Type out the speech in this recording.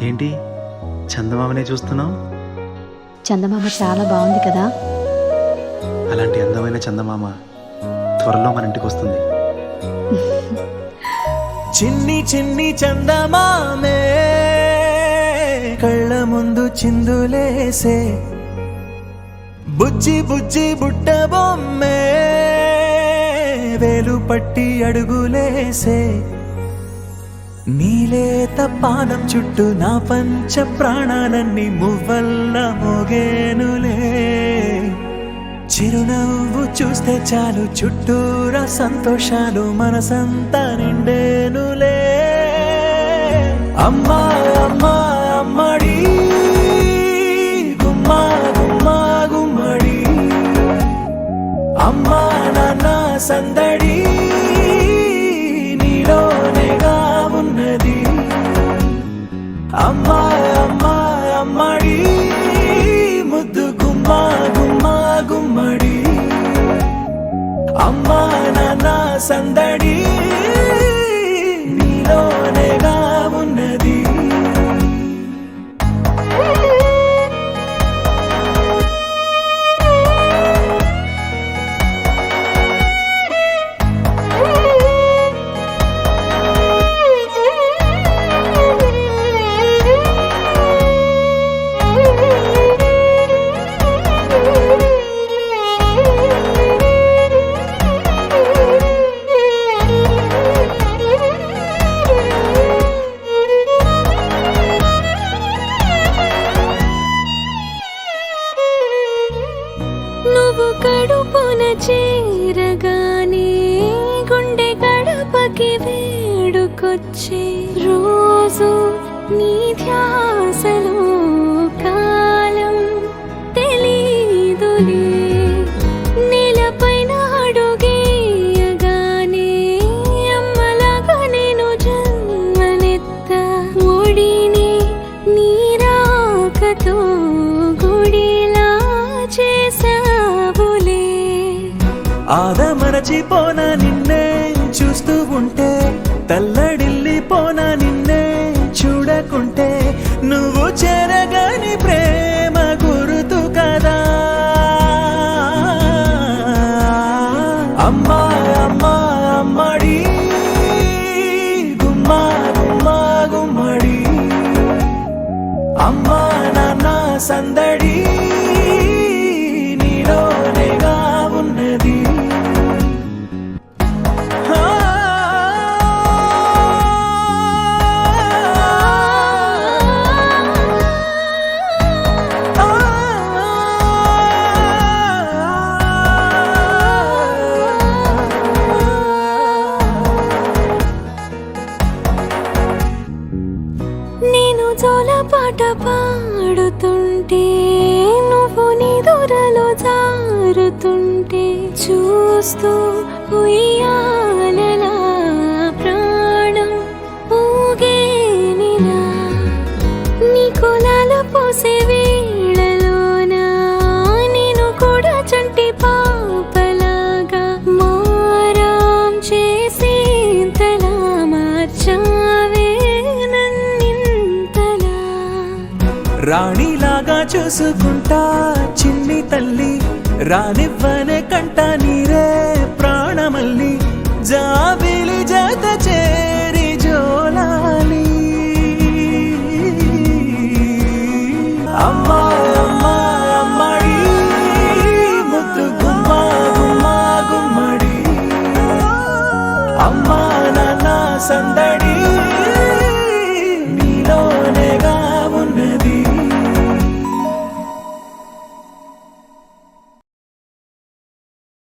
ఏంటి చందమామనే చూస్తున్నావు? చందమామ చాలా బాగుంది కదా. అలాంటి అందమైన చందమామ త్వరలో మన ఇంటికి వస్తుంది. చిన్ని చిన్ని చందమామే కళ్ళ ముందు చిందులేసే, బుజ్జి బుజ్జి బుట్ట బొమ్మే వేలు పట్టి అడుగులేసే, నీలేత పానం చుట్టూ నా పంచ ప్రాణాలన్నీ మువ్వల్ల మోగేనులే, చిరునవ్వు చూస్తే చాలు చుట్టూరా సంతోషాలు మనసంతా నిండేనులే. అమ్మా అమ్మా అమ్మడి గుమ్మా గుమ్మా గుమ్మడి, అమ్మా నాన్న సందడి నీలోనేగా ఉన్నది. అమ్మా అమ్మా అమ్మడి ముద్దు గుమ్మా గుమ్మా గుమ్మడి, అమ్మా నాన్న సందడి నీలోనేగా ఉన్నది. నువ్వు కడుపున చేరగానే గుండె గడపకి వేడుకొచ్చే, రోజు నీ ధ్యాసలో కాలం తెలీదులే. నేలపైన అడుగేయగానే అమ్మలాగా నేను జన్మనెత్త, ఒడిని నీ రాకతో గుడిలా చేసావులే. ఆదమరచిపోనా నిన్నే చూస్తూ ఉంటే, తల్లడిల్లిపోనా నిన్నే చూడకుంటే, నువ్వు చెరగని ప్రేమ గురుతు కదా. అమ్మా అమ్మా అమ్మడి గుమ్మా గుమ్మా గుమ్మడి, అమ్మా నాన్న సందడి నీలోనేగా ఉన్నది. నేను జోలపాట పాడుతుంటే, నువ్వు నీ దూరలో జారుతుంటే, చూస్తూ ఉయ్యాలలా ప్రాణం ఊగేనిలా. నీ కులాలు పోసే వేళలోన నేను కూడా చంటి పాపలాగా మారాం చేసి తలా మార్చావే నన్నింతలా. రాణిలాగా చూసుకుంటా చిన్ని తల్లి, రానివ్వనే కంట నీరే ప్రాణమల్లి, జాబిలి జత చేరి జోలాలి. అమ్మా అమ్మా అమ్మడి ముద్దు గుమ్మా గుమ్మా గుమ్మడి, అమ్మా నాన్న సందడి